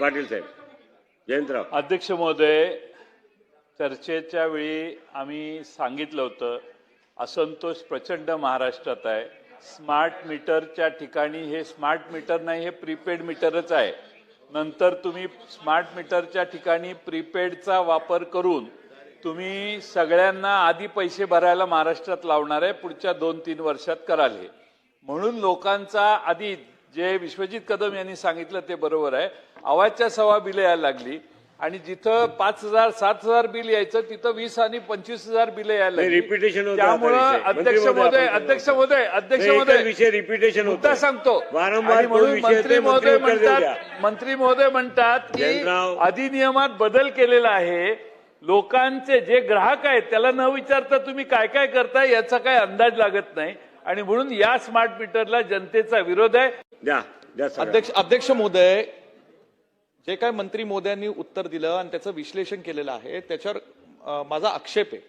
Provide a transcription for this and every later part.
पाटील साहेब. जयंतराव. अध्यक्ष महोदय, चर्चेच्या वेळी आम्ही सांगितलं होतं असंतोष प्रचंड महाराष्ट्रात आहे. स्मार्ट मीटरच्या ठिकाणी हे स्मार्ट मीटर नाही, हे प्रीपेड मीटरच आहे. नंतर तुम्ही स्मार्ट मीटरच्या ठिकाणी प्रीपेडचा वापर करून तुम्ही सगळ्यांना आधी पैसे भरायला महाराष्ट्रात लावणार आहे, पुढच्या 2-3 वर्षात कराल. हे म्हणून लोकांचा आधी जे विश्वजित कदम यांनी सांगितलं ते बरोबर आहे. आवाजच्या सवा बिलं यायला लागली आणि जिथं 5,000 7,000 बिल यायचं तिथं 20 आणि 25,000 बिलं यायला लागली. रिपिटेशन होतं. त्यामुळे अध्यक्ष महोदय विषय रिपिटेशन मुद्दा सांगतो. वारंवार म्हणून मंत्री महोदय म्हणतात की अधिनियमात बदल केलेला आहे. लोकांचे जे ग्राहक आहेत त्याला न विचारता तुम्ही काय काय करताय याचा काय अंदाज लागत नाही आणि म्हणून या स्मार्ट मीटरला जनतेचा विरोध आहे. अध्यक्ष महोदय, जे काय मंत्री महोदयांनी उत्तर दिलं आणि त्याचं विश्लेषण केलेलं आहे त्याच्यावर माझा आक्षेप आहे.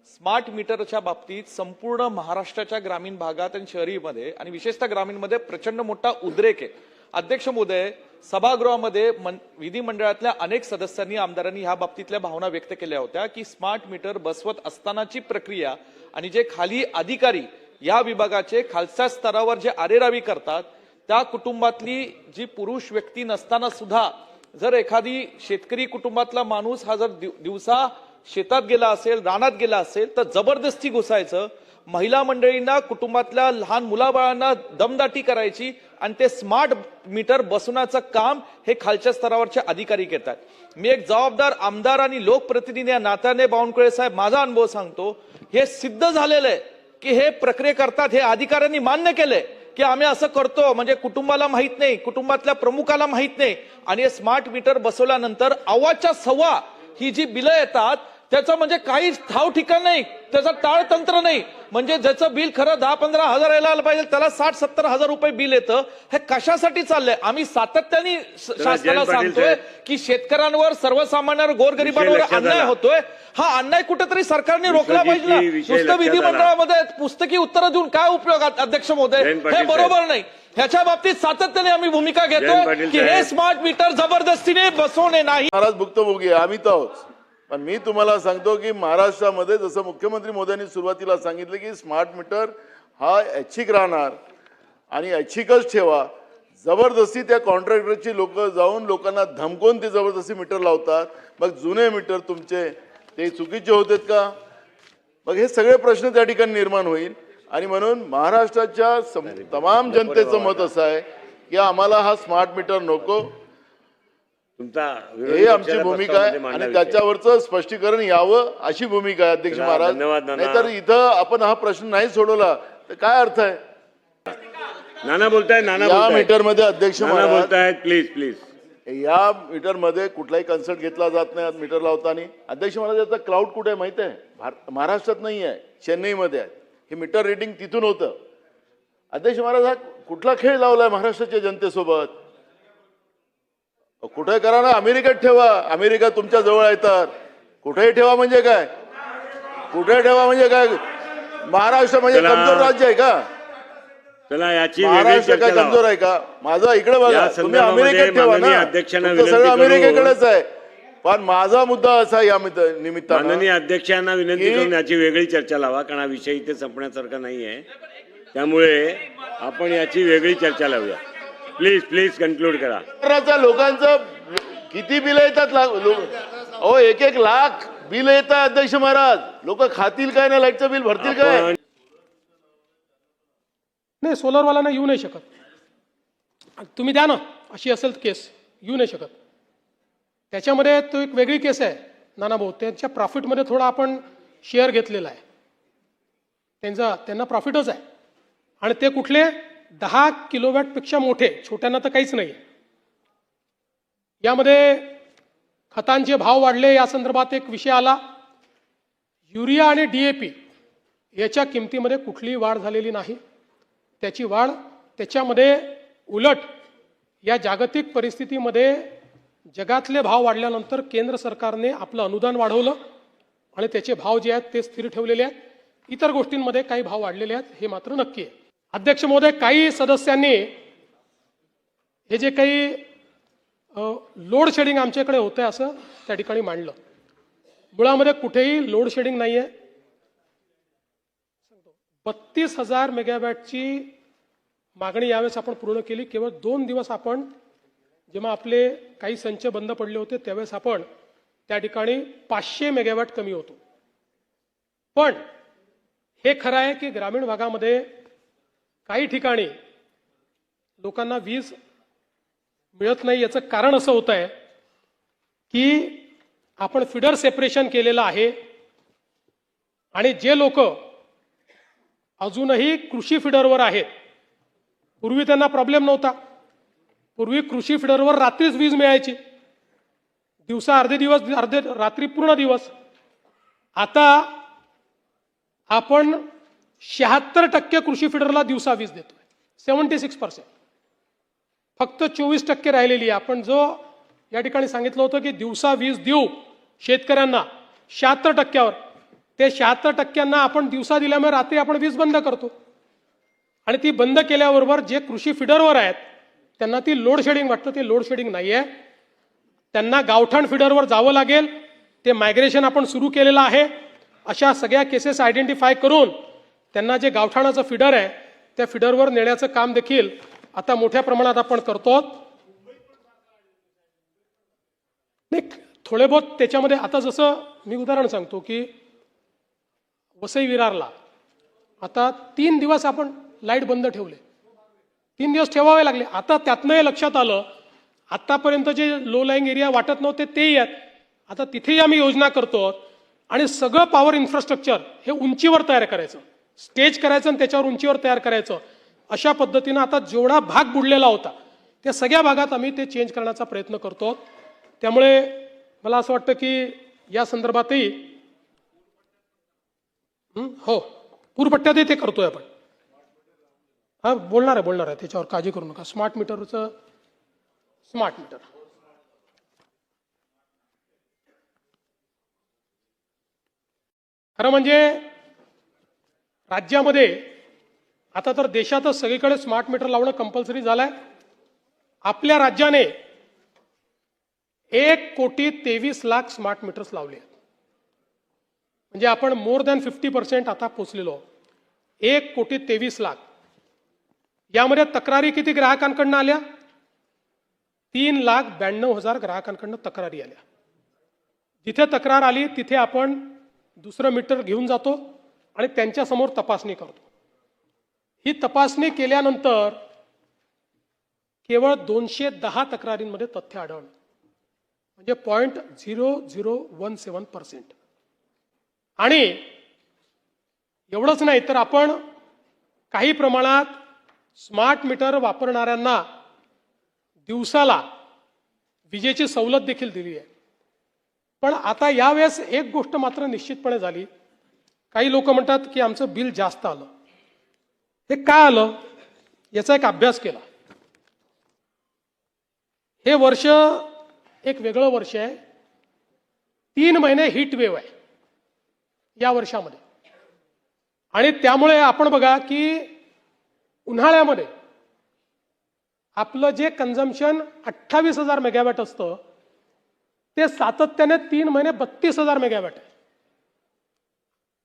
स्मार्ट मीटरच्या बाबतीत संपूर्ण महाराष्ट्राच्या ग्रामीण भागात आणि शहरीमध्ये आणि विशेषतः ग्रामीणमध्ये प्रचंड मोठा उद्रेक आहे. अध्यक्ष महोदय, सभागृहामध्ये विधिमंडळातल्या अनेक सदस्यांनी आमदारांनी ह्या बाबतीतल्या भावना व्यक्त केल्या होत्या की स्मार्ट मीटर बसवत असतानाची प्रक्रिया आणि जे खाली अधिकारी या विभागाचे खालच्या स्तरावर जे आरेरावी करतात त्या कुटुंबातली जी पुरुष व्यक्ती नसताना सुद्धा जर एखादी शेतकरी कुटुंबातला माणूस हा जर दिवसा शेतात गेला असेल, रानात गेला असेल तर जबरदस्ती घुसायचं, महिला मंडळींना कुटुंबातल्या लहान मुलाबाळांना दमदाटी करायची आणि ते स्मार्ट मीटर बसवण्याचं काम हे खालच्या स्तरावरचे अधिकारी घेतात. मी एक जबाबदार आमदार आणि लोकप्रतिनिधी या नात्याने बावनकुळे साहेब माझा अनुभव सांगतो, हे सिद्ध झालेलं आहे की हे प्रक्रिया करतात. हे अधिकाऱ्यांनी मान्य केलंय की आम्ही असं करतो, म्हणजे कुटुंबाला माहित नाही, कुटुंबातल्या प्रमुखाला माहित नाही. आणि हे स्मार्ट मीटर बसवल्यानंतर आवाजच्या सव्वा ही जी बिलं येतात त्याचं म्हणजे काही ठाव ठिकाण नाही, त्याचं टाळतंत्र नाही. म्हणजे ज्याचं बिल खरं 10-15 हजार यायला पाहिजे त्याला 60-70 हजार रुपये बिल येतं. हे कशासाठी चाललंय? आम्ही सातत्याने शासनाला सांगतोय की शेतकऱ्यांवर, सर्वसामान्यांवर, गोरगरिबांवर अन्याय होतोय. हा अन्याय कुठेतरी सरकारने रोखला पाहिजे ना. नुसतं विधिमंडळामध्ये पुस्तकी उत्तर देऊन काय उपयोग? अध्यक्ष महोदय, हे बरोबर नाही. ह्याच्या बाबतीत सातत्याने आम्ही भूमिका घेतोय की हे स्मार्ट मीटर जबरदस्तीने बसवणे नाही. महाराज भुक्तभोगी आम्ही तर आहोत. पण मी तुम्हाला सांगतो की महाराष्ट्रामध्ये जसं मुख्यमंत्री मोदयांनी सुरुवातीला सांगितलं की स्मार्ट मीटर हा ऐच्छिक राहणार आणि ऐच्छिकच ठेवा. जबरदस्ती त्या कॉन्ट्रॅक्टरची लोक जाऊन लोकांना धमकवून ते जबरदस्ती मीटर लावतात. मग जुने मीटर तुमचे ते चुकीचे होतेत का? मग हे सगळे प्रश्न त्या ठिकाणी निर्माण होईल. आणि म्हणून महाराष्ट्राच्या तमाम जनतेचं मत असं आहे की आम्हाला हा स्मार्ट मीटर नको. हे आमची भूमिका आहे आणि त्याच्यावरचं स्पष्टीकरण यावं अशी भूमिका आहे अध्यक्ष महाराज. नाहीतर इथं आपण हा प्रश्न नाही सोडवला तर काय अर्थ आहे? नाना बोलताय. या मीटर मध्ये अध्यक्ष महाराज बोलतायत. प्लीज या मीटर मध्ये कुठलाही कन्सल्ट घेतला जात नाही. मीटर लावताना अध्यक्ष महाराज याचा क्लाउड कुठे आहे माहिती आहे? महाराष्ट्रात नाही आहे, चेन्नईमध्ये आहे. हे मीटर रीडिंग तिथून होतं. अध्यक्ष महाराज हा कुठला खेळ लावलाय महाराष्ट्राच्या जनतेसोबत? कुठे करा ना, अमेरिकेत ठेवा. अमेरिका तुमच्या जवळ आहे तर कुठेही ठेवा. म्हणजे काय? कुठे ठेवा म्हणजे काय? महाराष्ट्र म्हणजे कमजोर राज्य आहे का? चला याची महाराष्ट्र काय कमजोर आहे का? माझा इकडे बघा, तुम्ही अमेरिकेत ठेवा ना, सगळं अमेरिकेकडेच आहे. पण माझा मुद्दा असा या निमित्तानं माननीय अध्यक्षांना विनंती करून याची वेगळी चर्चा लावा, कारण हा विषय इथे संपण्यासारखा नाही आहे. त्यामुळे आपण याची वेगळी चर्चा लावूया. प्लीज कन्क्लूड करा. लोकांचं किती बिल येतात? अहो 1-1 लाख बिल येतात अध्यक्ष महाराज. लोक खातील काय ना, लाईटचं बिल भरतील काय? नाही, सोलरवाल्यांना येऊ नाही शकत. तुम्ही द्या ना, अशी असेल केस येऊ नाही शकत. त्याच्यामध्ये तो एक वेगळी केस आहे नाना भाऊ. त्यांच्या प्रॉफिटमध्ये थोडा आपण शेअर घेतलेला आहे. त्यांना प्रॉफिटच आहे. आणि ते कुठले 10 किलोवॅटपेक्षा मोठे, छोट्यांना तर काहीच नाही. यामध्ये खतांचे भाव वाढले, या संदर्भात एक विषय आला. युरिया आणि DAP याच्या किमतीमध्ये कुठलीही वाढ झालेली नाही. त्याची वाढ त्याच्यामध्ये उलट या जागतिक परिस्थितीमध्ये जगातले भाव वाढल्यानंतर केंद्र सरकारने आपलं अनुदान वाढवलं आणि त्याचे भाव जे आहेत ते स्थिर ठेवलेले आहेत. इतर गोष्टींमध्ये काही भाव वाढलेले आहेत, हे मात्र नक्की आहे. अध्यक्ष महोदय, काही सदस्यांनी हे जे काही लोड शेडिंग आमच्याकडे होतंय असं त्या ठिकाणी मांडलं. मुळामध्ये कुठेही लोड शेडिंग नाही आहे. 32,000 मेगावॅटची मागणी यावेळेस आपण पूर्ण केली. केवळ 2 दिवस आपण जेव्हा आपले काही संच बंद पडले होते त्यावेळेस आपण त्या ठिकाणी 500 मेगावॅट कमी होतो. पण हे खरं आहे की ग्रामीण भागामध्ये काही ठिकाणी लोकांना वीज मिळत नाही. याचं कारण असं होत आहे की आपण फिडर सेपरेशन केलेलं आहे आणि जे लोक अजूनही कृषी फिडरवर आहेत, पूर्वी त्यांना प्रॉब्लेम नव्हता. पूर्वी कृषी फिडरवर रात्रीच वीज मिळायची, दिवसा अर्धे दिवस, अर्धे रात्री पूर्ण दिवस. आता आपण 76% कृषी फिडरला दिवसा वीज देतोय, 76%. फक्त 24% राहिलेली आहे. आपण जो या ठिकाणी सांगितलं होतं की दिवसा वीज देऊ शेतकऱ्यांना 76%वर, ते 76%ना आपण दिवसा दिल्यामुळे रात्री आपण वीज बंद करतो. आणि ती बंद केल्याबरोबर जे कृषी फिडरवर आहेत त्यांना ती लोड शेडिंग वाटतं. ते लोड शेडिंग नाही आहे. त्यांना गावठाण फिडरवर जावं लागेल. ते मायग्रेशन आपण सुरू केलेलं आहे. अशा सगळ्या केसेस आयडेंटिफाय करून त्यांना जे गावठाणाचं फिडर आहे त्या फिडरवर नेण्याचं काम देखील आता मोठ्या प्रमाणात आपण करतो. थोडे बहुत त्याच्यामध्ये आता जसं मी उदाहरण सांगतो की वसई विरारला आता 3 दिवस आपण लाईट बंद ठेवले, 3 दिवस ठेवावे लागले. आता त्यातनं हे लक्षात आलं आतापर्यंत जे लो लाईंग एरिया वाटत नव्हते तेही आहेत. आता तिथेही आम्ही योजना करतो आणि सगळं पॉवर इन्फ्रास्ट्रक्चर हे उंचीवर तयार करायचं, स्टेज करायचं आणि त्याच्यावर उंचीवर तयार करायचं. अशा पद्धतीनं आता जेवढा भाग बुडलेला होता त्या सगळ्या भागात आम्ही ते चेंज करण्याचा प्रयत्न करतो. त्यामुळे मला असं वाटतं की या संदर्भातही हो पूरपट्ट्यातही ते करतोय आपण. हा बोलणार आहे त्याच्यावर काळजी करू नका. स्मार्ट मीटरचं स्मार्ट मीटर खरं म्हणजे राज्यामध्ये आता तर देशातच सगळीकडे स्मार्ट मीटर लावणं कंपल्सरी झालंय. आपल्या राज्याने 1,23,00,000 स्मार्ट मीटर्स लावले आहेत. म्हणजे आपण मोर दॅन 50% आता पोहोचलेलो. 1,23,00,000. यामध्ये तक्रारी किती ग्राहकांकडनं आल्या? 3,92,000 ग्राहकांकडनं तक्रारी आल्या. जिथे तक्रार आली तिथे आपण दुसरं मीटर घेऊन जातो आणि त्यांच्यासमोर तपासणी करतो. ही तपासणी केल्यानंतर केवळ 210 तक्रारींमध्ये तथ्य आढळलं, म्हणजे 0.0017%. आणि एवढंच नाही तर आपण काही प्रमाणात स्मार्ट मीटर वापरणाऱ्यांना दिवसाला विजेची सवलत देखील दिली आहे. पण आता यावेळेस एक गोष्ट मात्र निश्चितपणे झाली. काही लोक म्हणतात की आमचं बिल जास्त आलं. हे का आलं याचा एक अभ्यास केला. हे वर्ष एक वेगळं वर्ष आहे. 3 महिने हीट वेव्ह आहे या वर्षामध्ये. आणि त्यामुळे आपण बघा की उन्हाळ्यामध्ये आपलं जे कन्झम्पशन 28,000 मेगावॅट असतं ते सातत्याने 3 महिने 32,000 मेगावॅट आहे.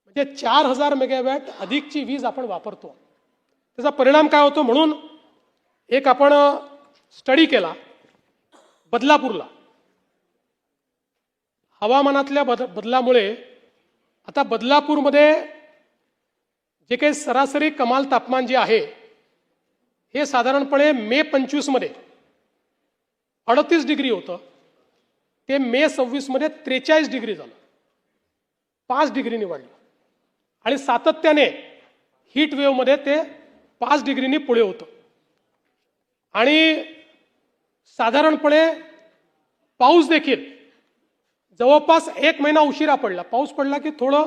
म्हणजे 4,000 मेगावॅट अधिकची वीज आपण वापरतो. त्याचा परिणाम काय होतो? म्हणून एक आपण स्टडी केला बदलापूरला. हवामानातल्या बदलामुळे आता बदलापूरमध्ये जे काही सरासरी कमाल तापमान जे आहे हे साधारणपणे मे 25 मध्ये 38 डिग्री होतं. ते मे 26 मध्ये 43 डिग्री झालं, 5 डिग्रीनी वाढलं. आणि सातत्याने हीट वेव्ह मध्ये ते 5 डिग्रीनी पुढे होतं. आणि साधारणपणे पाऊस देखील जवळपास 1 महिना उशिरा पडला. पाऊस पडला की थोडं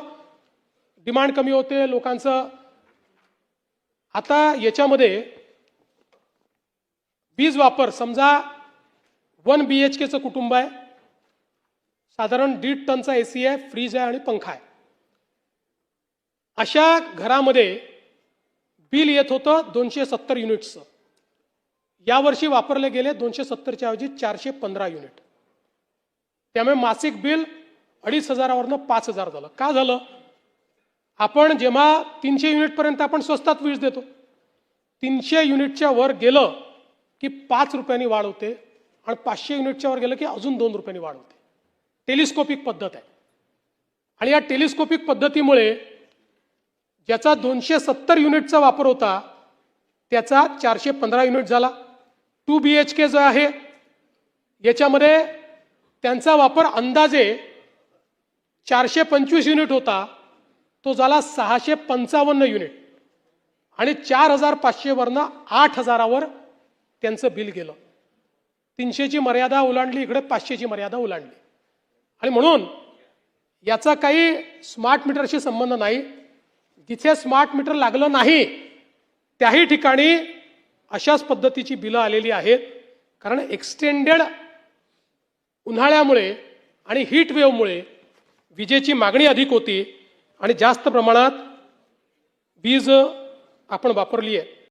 डिमांड कमी होते लोकांचं. आता याच्यामध्ये वीज वापर समजा 1 BHKचं कुटुंब आहे, साधारण 1.5 टनचा AC आहे, फ्रीज आहे आणि पंखा आहे. अशा घरामध्ये बिल येत होतं 270 युनिट्सचं. यावर्षी वापरले गेले 270च्या ऐवजी 415 युनिट. त्यामुळे मासिक बिल 2,500 वरनं 5,000 झालं. का झालं? आपण जेव्हा 300 युनिटपर्यंत आपण स्वस्तात वीज देतो, 300 युनिटच्या वर गेलं की 5 रुपयांनी वाढ होते आणि 500 युनिटच्या वर गेलं की अजून 2 रुपयांनी वाढ होते. टेलिस्कोपिक पद्धत आहे. आणि या टेलिस्कोपिक पद्धतीमुळे ज्याचा 270 युनिटचा वापर होता त्याचा 415 युनिट झाला. 2 BHK जो आहे याच्यामध्ये त्यांचा वापर अंदाजे 425 युनिट होता, तो झाला 655 युनिट आणि 4,500 वरनं 8,000वर त्यांचं बिल गेलं. 300ची मर्यादा ओलांडली, इकडे 500ची मर्यादा ओलांडली. आणि म्हणून याचा काही स्मार्ट मीटरशी संबंध नाही. जिथे स्मार्ट मीटर लागलं नाही त्याही ठिकाणी अशाच पद्धतीची बिलं आलेली आहेत. कारण एक्सटेंडेड उन्हाळ्यामुळे आणि हीट वेव्हमुळे विजेची मागणी अधिक होती आणि जास्त प्रमाणात वीज आपण वापरली आहे.